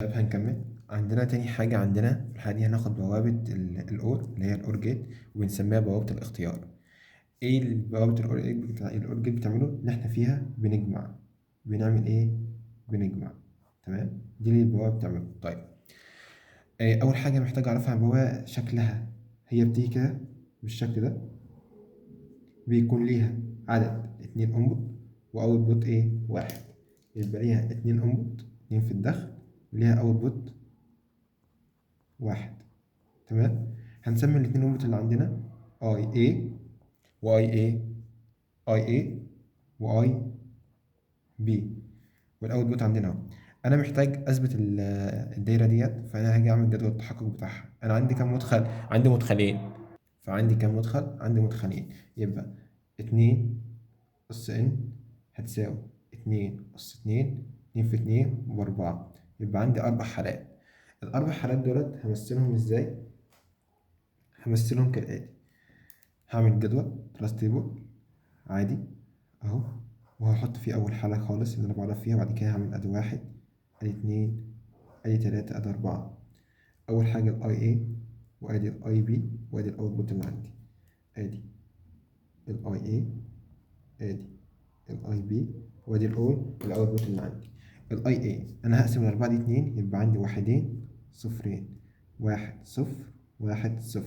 طيب هنكمل. عندنا تاني حاجة، عندنا في الحالة دي هناخد بوابة الأور اللي هي الأور جيت، وبنسميها بوابة الاختيار. ايه بوابة الأور جيت بتعمله؟ إن احنا فيها بنجمع. بنعمل ايه؟ بنجمع. تمام، دي اللي البوابة بتعمله. طيب أول حاجة محتاج أعرفها عن البوابة شكلها. هي بتيجي كده بالشكل ده، بيكون ليها عدد 2 انبوت واوتبوت ايه؟ 1. يبقى ليها 2 انبوت، 2 في الدخل، وليها اوتبوت 1. تمام. هنسمي الاتنين انبوت اللي عندنا اي اي واي اي، اي اي واي بي، والاوتبوت عندنا اهو. انا محتاج اثبت الدايره ديت، فانا هاجي اعمل جدول التحقق بتاعها. انا عندي كام مدخل؟ عندي مدخلين. فعندي كام مدخل؟ عندي مدخلين. يبقى 2 أس إن هتساوي 2 أس 2، 2 في 2 ب4. يبقى عندي 4 حالات. ال4 حالات دولت همثلهم ازاي؟ همثلهم كالآتي. هعمل جدول كلاس تيبل عادي اهو، وهحط فيه أول حالة خالص اللي أنا بعرف فيها. بعد كده هعمل أدي 1، أدي 2، أدي 3، أدي 4. أول حاجة ال IA، وأدي ال IB، وأدي الأوتبوت اللي عندي. أدي ال IA، أدي الاي بي، وادي الاول الاوتبوت اللي عندي. الاي اي انا هقسم الاربعه دي 2، يبقى عندي واحدين صفرين، 1 0 1 0.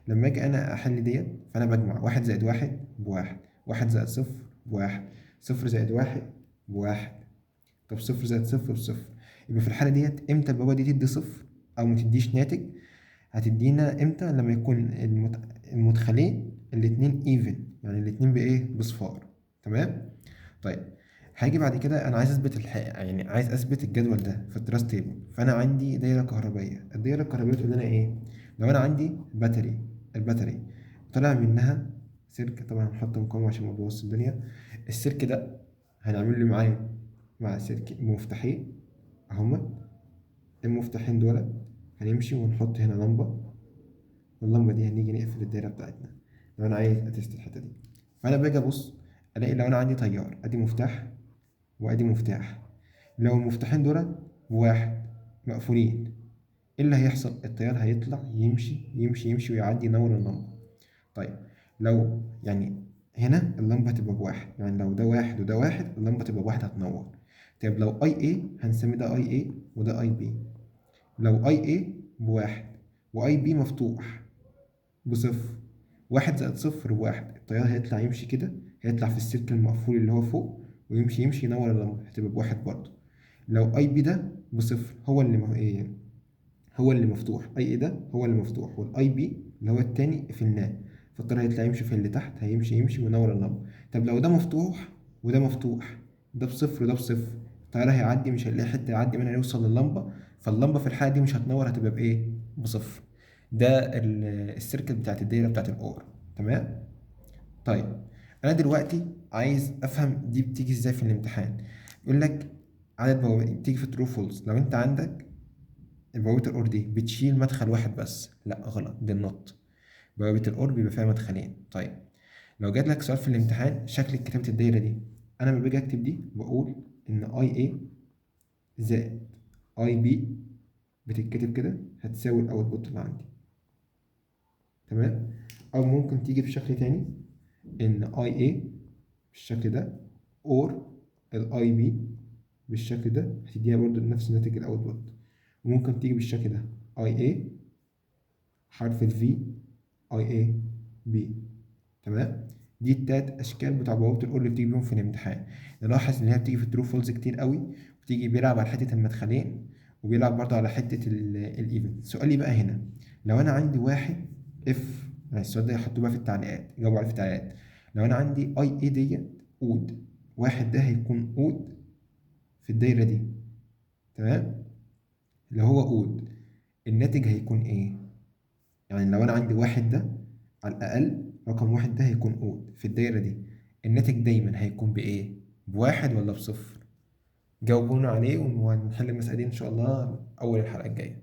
لما اجي انا احل ديت، فانا بجمع 1 زائد 1 ب1، 1 زائد 0 ب1، 0 زائد 1 ب1. طب 0 زائد 0 ب0. يبقى في الحاله ديت امتى البوابه دي تدي صفر او ما تديش ناتج؟ هتدينا امتى؟ لما يكون المدخلين الاتنين ايفن، يعني الاتنين بايه؟ بصفار. تمام. طيب هاجي بعد كده، انا عايز اثبت يعني عايز اثبت الجدول ده في التراست تيبل. فانا عندي دايره كهربائيه. الدايره الكهربائيه تقول لنا ايه؟ لو انا عندي باتري، الباتري طلع منها سلك. طبعا هنحط مقاومه عشان ما نبوظش الدنيا. السلك ده هنعمل له معاه مع سلك مفتاحين اهما. المفتاحين دول هنمشي ونحط هنا لمبه، واللمبه دي هنيجي نقفل الدايره بتاعتنا لو انا عايز اتست الحته دي. فانا باجي ابص الاقي لو انا عندي تيار، ادي مفتاح وادي مفتاح. لو المفتاحين دول بواحد مقفولين، ايه اللي هيحصل؟ التيار هيطلع يمشي يمشي يمشي ويعدي ينور اللمبة. طيب لو يعني هنا اللمبة هتبقى بواحد، يعني لو ده واحد وده واحد اللمبة تبقى بواحد هتنور. طيب لو اي اي هنسمي ده اي اي وده اي بي. لو اي اي بواحد واي بي مفتوح بصفر، 1 زائد 0 ب1، التيار هيطلع يمشي كده، هيطلع في السلك المقفول اللي هو فوق ويمشي يمشي ينور اللمبة، هتبقى بواحد برضه. لو اي بي ده بصفر، هو اللي مفتوح. اي اي ده هو اللي مفتوح، والاي بي اللي هو التاني قفلناه، فالتيار هيطلع يمشي في اللي تحت، هيمشي يمشي وينور اللمبة. طب لو ده مفتوح وده مفتوح، ده بصفر وده بصفر، التيار هيعدي مش هيلاقي حتة يعدي منها يوصل لللمبة، فاللمبة في الحالة دي مش هتنور، هتبقى بإيه؟ بصفر. ده السيركت بتاعت الدايرة بتاعت الأور. تمام؟ طيب أنا دلوقتي عايز أفهم دي بتيجي إزاي في الامتحان. يقول لك عدد بوابات بتيجي في ترو فولس. لو أنت عندك بوابة الأور دي بتشيل مدخل واحد بس، لا غلط، دي النط. بوابة الأور بيبقى فيها مدخلين. طيب لو جات لك سؤال في الامتحان شكل كتابة الدايرة دي، أنا لما باجي أكتب دي بقول إن أي إيه زائد أي بي بتتكتب كده هتساوي الأوتبوت اللي عندي. تمام. أو ممكن تيجي بشكل تاني، إن أي إيه بالشكل ده اور الاي بي بالشكل ده، هتديها برضو نفس ناتج الاوتبوت. وممكن تيجي بالشكل ده اي اي حرف الفي اي اي بي. تمام. دي التلات اشكال بتاع بوابه الاور اللي بتيجي بيهم في الامتحان. نلاحظ ان هي بتيجي في الترو فولز كتير قوي، بتيجي بيلعب على حته المدخلين، وبيلعب برضو على حته الايفن. سؤالي بقى هنا، لو انا عندي واحد اف، يعني السؤال ده يحطوه بقى في التعليقات، جاوبوا عليه في التعليقات. لو انا عندي اي اي ديت اود، واحد ده هيكون اود في الدايره دي. تمام. اللي هو اود، الناتج هيكون ايه؟ يعني لو انا عندي واحد ده، على الاقل رقم واحد ده هيكون اود في الدايره دي، الناتج دايما هيكون بايه؟ بواحد ولا بصفر؟ جاوبونا عليه ونحل المسألة دي ان شاء الله اول الحلقه الجايه.